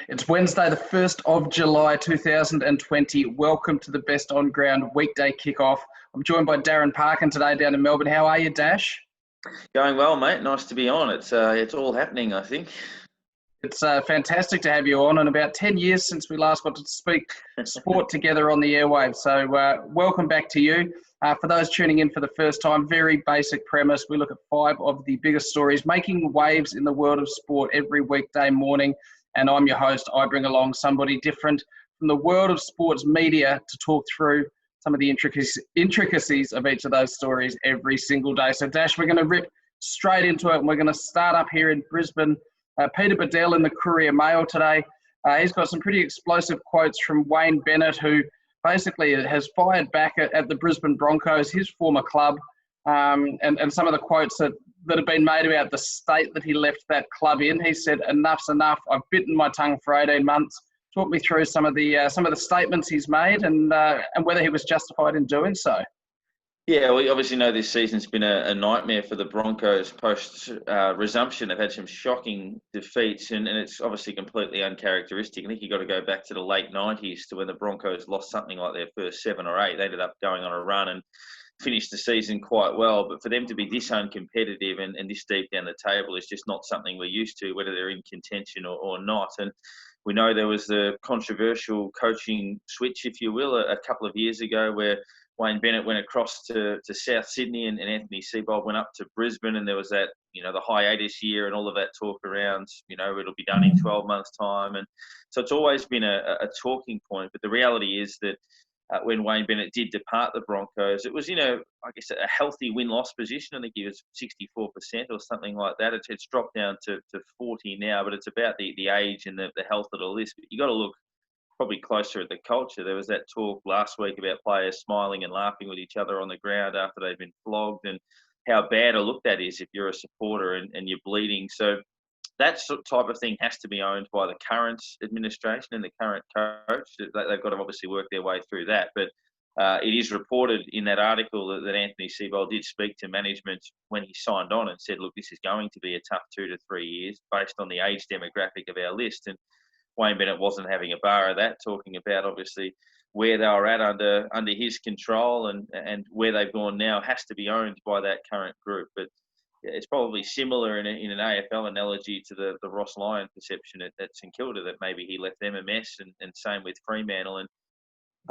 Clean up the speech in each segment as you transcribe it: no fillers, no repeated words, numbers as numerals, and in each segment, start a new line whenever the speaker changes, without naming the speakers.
It's Wednesday, the 1st of July 2020. Welcome to the best on ground weekday kickoff. I'm joined by Darren Parkin today down in Melbourne. How are you, Dash?
Going well, mate. Nice to be on. It's all happening, I think.
It's fantastic to have you on, and about 10 years since we last got to speak sport together on the airwaves. So welcome back to you. For those tuning in for the first time, very basic premise. We look at 5 of the biggest stories making waves in the world of sport every weekday morning. And I'm your host. I bring along somebody different from the world of sports media to talk through some of the intricacies of each of those stories every single day. So, Dash, we're going to rip straight into it, and we're going to start up here in Brisbane. Peter Bedell in the Courier Mail today. He's got some pretty explosive quotes from Wayne Bennett, who basically has fired back at the Brisbane Broncos, his former club, and some of the quotes that have been made about the state that he left that club in. He said, "Enough's enough. I've bitten my tongue for 18 months." Talk me through some of the statements he's made and whether he was justified in doing so.
Yeah, we obviously know this season's been a nightmare for the Broncos post-resumption. They've had some shocking defeats, and it's obviously completely uncharacteristic. I think you've got to go back to the late 90s to when the Broncos lost something like their first 7 or 8. They ended up going on a run and finished the season quite well. But for them to be this uncompetitive and this deep down the table is just not something we're used to, whether they're in contention or not. And we know there was the controversial coaching switch, if you will, a couple of years ago where Wayne Bennett went across to South Sydney and Anthony Seibold went up to Brisbane, and there was that, the hiatus year and all of that talk around, it'll be done in 12 months' time. And so it's always been a talking point. But the reality is that when Wayne Bennett did depart the Broncos, it was, I guess, a healthy win-loss position. I think he was 64% or something like that. It's dropped down to 40 now, but it's about the age and the health of the list. But you got to look probably closer at the culture. There was that talk last week about players smiling and laughing with each other on the ground after they've been flogged, and how bad a look that is if you're a supporter and you're bleeding. So that type of thing has to be owned by the current administration and the current coach. They've got to obviously work their way through that. But it is reported in that article that Anthony Seibold did speak to management when he signed on and said, look, this is going to be a tough 2 to 3 years based on the age demographic of our list. And Wayne Bennett wasn't having a bar of that, talking about obviously where they were at under his control, and where they've gone now has to be owned by that current group. But it's probably similar in an AFL analogy to the Ross Lyon perception at St Kilda, that maybe he left them a mess, and same with Fremantle. And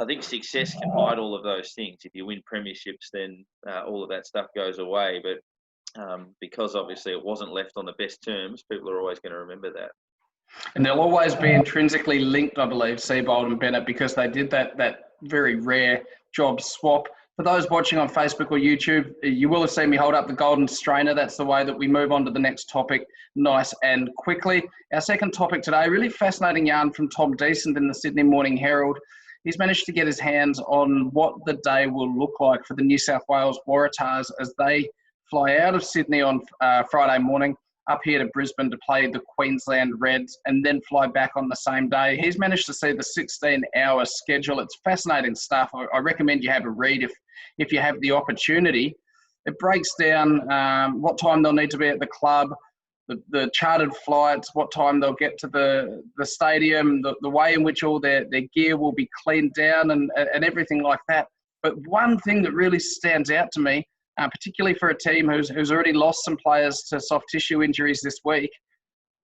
I think success can hide all of those things. If you win premierships, then all of that stuff goes away. But because obviously it wasn't left on the best terms, people are always going to remember that.
And they'll always be intrinsically linked, I believe, Seibold and Bennett, because they did that very rare job swap. For those watching on Facebook or YouTube, you will have seen me hold up the golden strainer. That's the way that we move on to the next topic nice and quickly. Our second topic today, really fascinating yarn from Tom Decent in the Sydney Morning Herald. He's managed to get his hands on what the day will look like for the New South Wales Waratahs as they fly out of Sydney on Friday morning, up here to Brisbane to play the Queensland Reds, and then fly back on the same day. He's managed to see the 16-hour schedule. It's fascinating stuff. I recommend you have a read if you have the opportunity. It breaks down what time they'll need to be at the club, the chartered flights, what time they'll get to the stadium, the way in which all their gear will be cleaned down and everything like that. But one thing that really stands out to me, particularly for a team who's already lost some players to soft tissue injuries this week,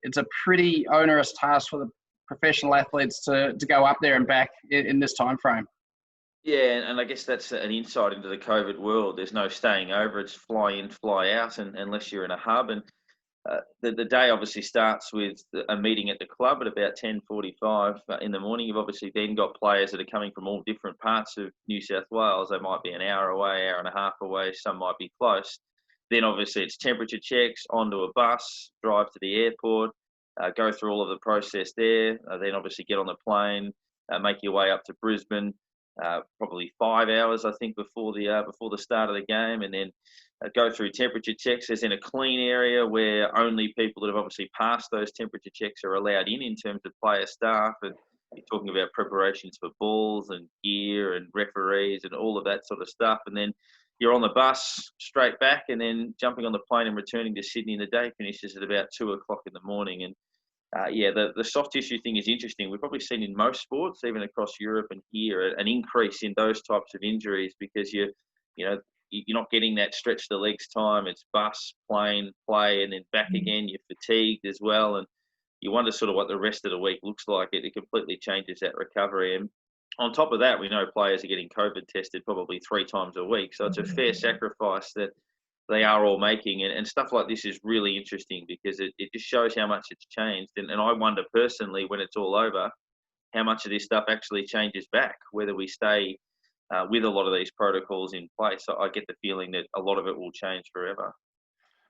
it's a pretty onerous task for the professional athletes to go up there and back in this time frame.
Yeah, and I guess that's an insight into the COVID world. There's no staying over. It's fly in, fly out, and unless you're in a hub. And the day obviously starts with a meeting at the club at about 10:45 in the morning. You've obviously then got players that are coming from all different parts of New South Wales. They might be an hour away, hour and a half away. Some might be close. Then obviously it's temperature checks, onto a bus, drive to the airport, go through all of the process there. Then obviously get on the plane, make your way up to Brisbane. Probably 5 hours, I think, before the start of the game, and then go through temperature checks. There's in a clean area where only people that have obviously passed those temperature checks are allowed in terms of player staff. And you're talking about preparations for balls and gear and referees and all of that sort of stuff. And then you're on the bus straight back, and then jumping on the plane and returning to Sydney. And the day finishes at about 2 o'clock in the morning. And the soft tissue thing is interesting. We've probably seen in most sports, even across Europe and here, an increase in those types of injuries because you're not getting that stretch the legs time. It's bus, plane, play, and then back again. You're fatigued as well, and you wonder sort of what the rest of the week looks like. It completely changes that recovery. And on top of that, we know players are getting COVID tested probably 3 times a week. So it's a fair sacrifice that they are all making. And stuff like this is really interesting because it just shows how much it's changed. And I wonder personally, when it's all over, how much of this stuff actually changes back, whether we stay with a lot of these protocols in place. So I get the feeling that a lot of it will change forever.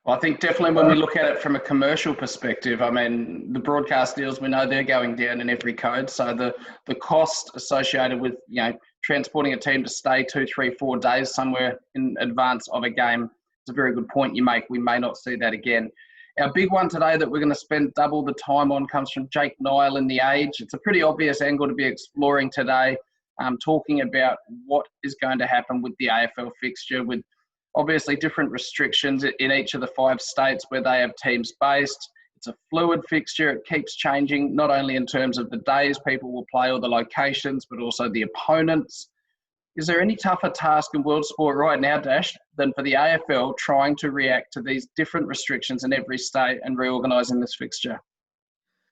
Well, I think definitely when we look at it from a commercial perspective, I mean, the broadcast deals, we know they're going down in every code. So the cost associated with, transporting a team to stay 2, 3, 4 days somewhere in advance of a game is a very good point you make. We may not see that again. Our big one today that we're going to spend double the time on comes from Jake Niall in The Age. It's a pretty obvious angle to be exploring today, talking about what is going to happen with the AFL fixture, with obviously different restrictions in each of the 5 states where they have teams based. It's a fluid fixture. It keeps changing, not only in terms of the days people will play or the locations, but also the opponents. Is there any tougher task in world sport right now, Dash, than for the AFL trying to react to these different restrictions in every state and reorganising this fixture?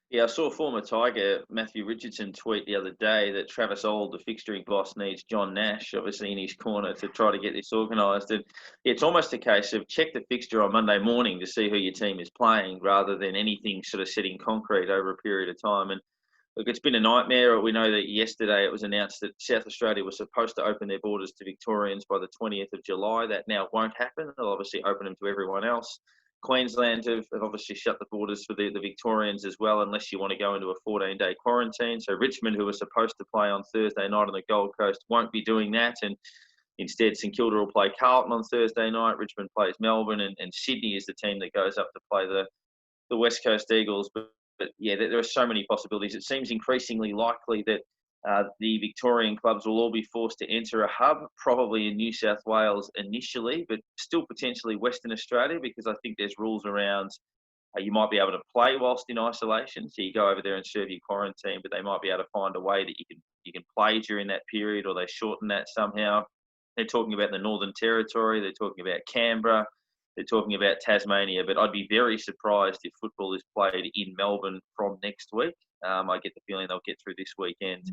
Yeah, I saw former Tiger Matthew Richardson tweet the other day that Travis Old, the fixturing boss, needs John Nash, obviously, in his corner to try to get this organised. And it's almost a case of check the fixture on Monday morning to see who your team is playing rather than anything sort of set in concrete over a period of time. And look, it's been a nightmare. We know that yesterday it was announced that South Australia was supposed to open their borders to Victorians by the 20th of July. That now won't happen. They'll obviously open them to everyone else. Queensland have obviously shut the borders for the Victorians as well, unless you want to go into a 14-day quarantine. So Richmond, who was supposed to play on Thursday night on the Gold Coast, won't be doing that. And instead, St Kilda will play Carlton on Thursday night. Richmond plays Melbourne, and Sydney is the team that goes up to play the West Coast Eagles. But yeah, there are so many possibilities. It seems increasingly likely that the Victorian clubs will all be forced to enter a hub, probably in New South Wales initially, but still potentially Western Australia, because I think there's rules around you might be able to play whilst in isolation. So you go over there and serve your quarantine, but they might be able to find a way that you can play during that period, or they shorten that somehow. They're talking about the Northern Territory. They're talking about Canberra. They're talking about Tasmania, but I'd be very surprised if football is played in Melbourne from next week. I get the feeling they'll get through this weekend,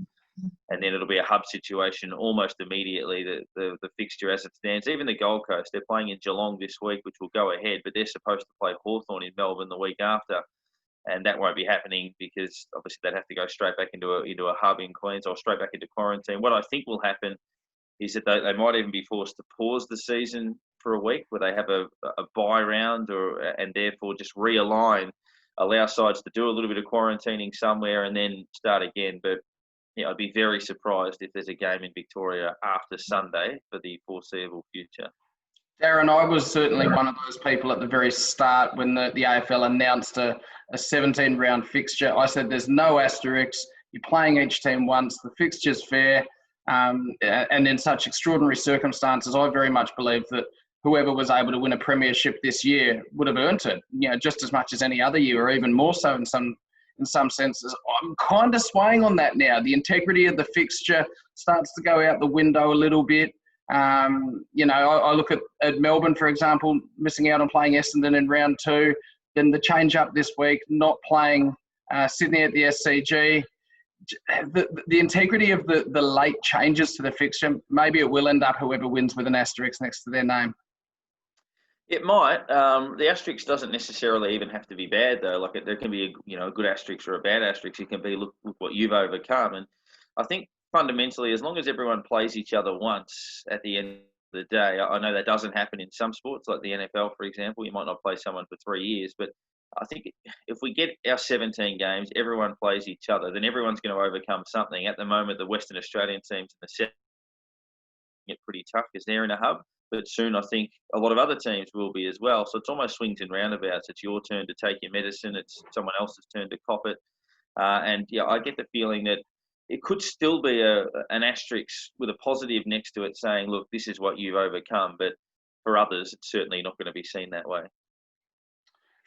and then it'll be a hub situation almost immediately, the fixture as it stands. Even the Gold Coast, they're playing in Geelong this week, which will go ahead, but they're supposed to play Hawthorn in Melbourne the week after, and that won't be happening because obviously they'd have to go straight back into a hub in Queensland or straight back into quarantine. What I think will happen is that they might even be forced to pause the season for a week, where they have a bye round, and therefore just realign, allow sides to do a little bit of quarantining somewhere and then start again. But yeah, I'd be very surprised if there's a game in Victoria after Sunday for the foreseeable future.
Darren, I was certainly one of those people at the very start when the AFL announced a 17-round fixture. I said there's no asterisks. You're playing each team once. The fixture's fair. And in such extraordinary circumstances, I very much believe that whoever was able to win a premiership this year would have earned it, just as much as any other year, or even more so in some senses. I'm kind of swaying on that now. The integrity of the fixture starts to go out the window a little bit. I look at Melbourne, for example, missing out on playing Essendon in round 2, then the change up this week, not playing Sydney at the SCG. The integrity of the late changes to the fixture, maybe it will end up whoever wins with an asterisk next to their name.
It might. The asterisk doesn't necessarily even have to be bad, though. Like there can be a good asterisk or a bad asterisk. It can be look what you've overcome. And I think fundamentally, as long as everyone plays each other once at the end of the day, I know that doesn't happen in some sports, like the NFL, for example. You might not play someone for 3 years, but I think if we get our 17 games, everyone plays each other, then everyone's going to overcome something. At the moment, the Western Australian teams in the set get pretty tough because they're in a hub. But soon I think a lot of other teams will be as well. So it's almost swings and roundabouts. It's your turn to take your medicine. It's someone else's turn to cop it. And I get the feeling that it could still be an asterisk with a positive next to it saying, look, this is what you've overcome. But for others, it's certainly not going to be seen that way.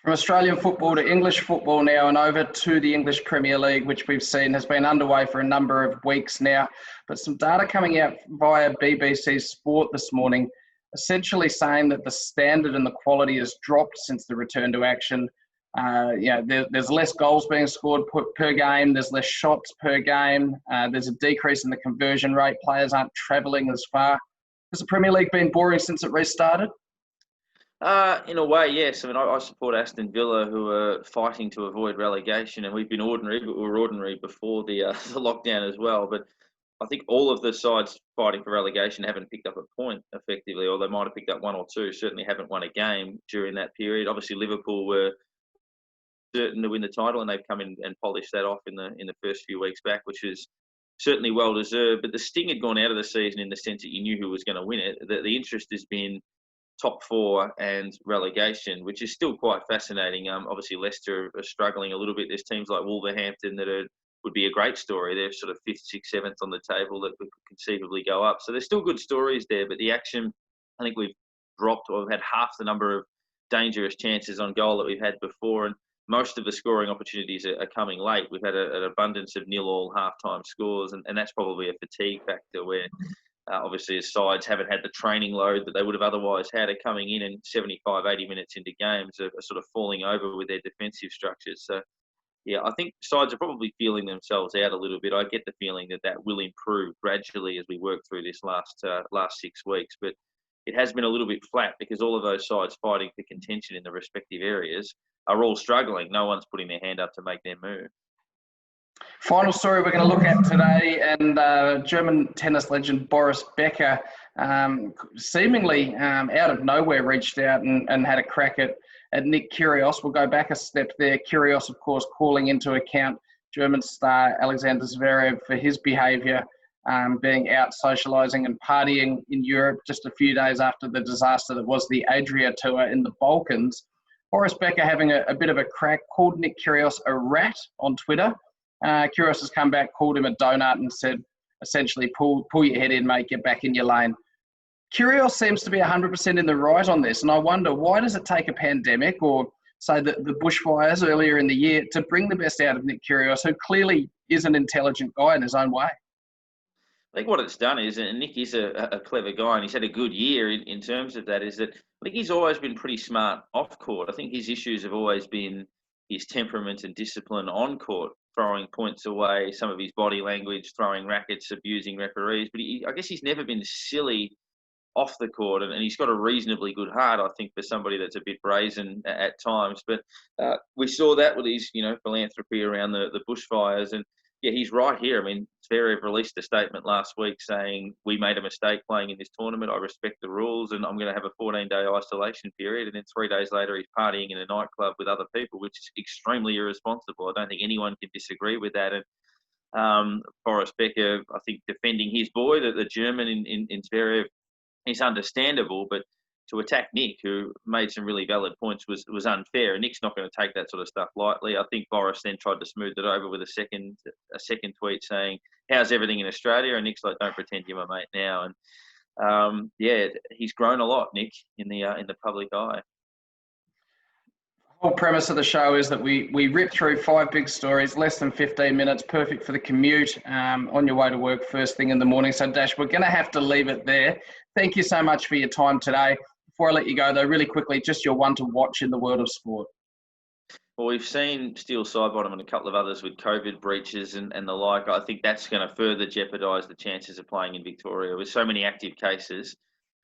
From Australian football to English football now, and over to the English Premier League, which we've seen has been underway for a number of weeks now. But some data coming out via BBC Sport this morning, essentially saying that the standard and the quality has dropped since the return to action. There's less goals being scored per game. There's less shots per game. There's a decrease in the conversion rate. Players aren't travelling as far. Has the Premier League been boring since it restarted?
In a way, yes. I mean, I support Aston Villa, who are fighting to avoid relegation, and we've been ordinary, but we were ordinary before the lockdown as well. But I think all of the sides fighting for relegation haven't picked up a point effectively, or they might have picked up one or two. Certainly haven't won a game during that period. Obviously, Liverpool were certain to win the title, and they've come in and polished that off in the first few weeks back, which is certainly well deserved. But the sting had gone out of the season in the sense that you knew who was going to win it. The interest has been top four and relegation, which is still quite fascinating. Obviously, Leicester are struggling a little bit. There's teams like Wolverhampton that would be a great story. They're sort of 5th, 6th, 7th on the table that could conceivably go up. So there's still good stories there, but the action, I think we've dropped, or we've had half the number of dangerous chances on goal that we've had before, and most of the scoring opportunities are coming late. We've had an abundance of 0-0 half-time scores, and that's probably a fatigue factor where obviously, as sides haven't had the training load that they would have otherwise had, are coming in and 75, 80 minutes into games are sort of falling over with their defensive structures. So, yeah, I think sides are probably feeling themselves out a little bit. I get the feeling that will improve gradually as we work through this last 6 weeks. But it has been a little bit flat because all of those sides fighting for contention in the respective areas are all struggling. No one's putting their hand up to make their move.
Final story we're going to look at today, and German tennis legend Boris Becker seemingly out of nowhere reached out and had a crack at Nick Kyrgios. We'll go back a step there. Kyrgios, of course, calling into account German star Alexander Zverev for his behaviour, being out socialising and partying in Europe just a few days after the disaster that was the Adria Tour in the Balkans. Boris Becker having a bit of a crack, called Nick Kyrgios a rat on Twitter. Kyrgios has come back, called him a doughnut and said, essentially, pull your head in, mate, get back in your lane. Kyrgios seems to be 100% in the right on this, and I wonder, why does it take a pandemic or, say, the bushfires earlier in the year to bring the best out of Nick Kyrgios, who clearly is an intelligent guy in his own way?
I think what it's done is, and Nick is a clever guy, and he's had a good year in terms of that, is that I think he's always been pretty smart off court. I think his issues have always been his temperament and discipline on court, throwing points away, some of his body language, throwing rackets, abusing referees. But I guess he's never been silly off the court, and he's got a reasonably good heart, I think, for somebody that's a bit brazen at times. But we saw that with his, philanthropy around the bushfires. And yeah, he's right here. I mean, Zverev released a statement last week saying, we made a mistake playing in this tournament. I respect the rules, and I'm going to have a 14-day isolation period. And then 3 days later, he's partying in a nightclub with other people, which is extremely irresponsible. I don't think anyone can disagree with that. And Boris Becker, I think, defending his boy, the German in Zverev, is understandable. But to attack Nick, who made some really valid points, was unfair. And Nick's not going to take that sort of stuff lightly. I think Boris then tried to smooth it over with a second tweet saying, how's everything in Australia? And Nick's like, don't pretend you're my mate now. And he's grown a lot, Nick, in the public eye.
The whole premise of the show is that we rip through 5 big stories, less than 15 minutes, perfect for the commute, on your way to work first thing in the morning. So, Dash, we're going to have to leave it there. Thank you so much for your time today. Before I let you go, though, really quickly, just your one to watch in the world of sport.
Well, we've seen Steel Sidebottom and a couple of others with COVID breaches and the like. I think that's going to further jeopardise the chances of playing in Victoria. With so many active cases,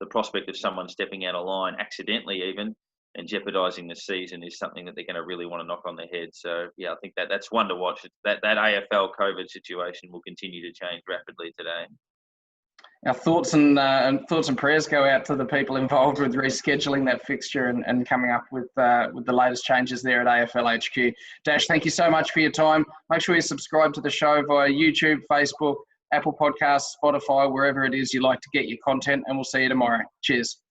the prospect of someone stepping out of line, accidentally even, and jeopardising the season is something that they're going to really want to knock on the head. So, yeah, I think that's one to watch. That AFL COVID situation will continue to change rapidly today.
Our thoughts and prayers go out to the people involved with rescheduling that fixture and coming up with the latest changes there at AFL HQ. Dash, thank you so much for your time. Make sure you subscribe to the show via YouTube, Facebook, Apple Podcasts, Spotify, wherever it is you like to get your content, and we'll see you tomorrow. Cheers.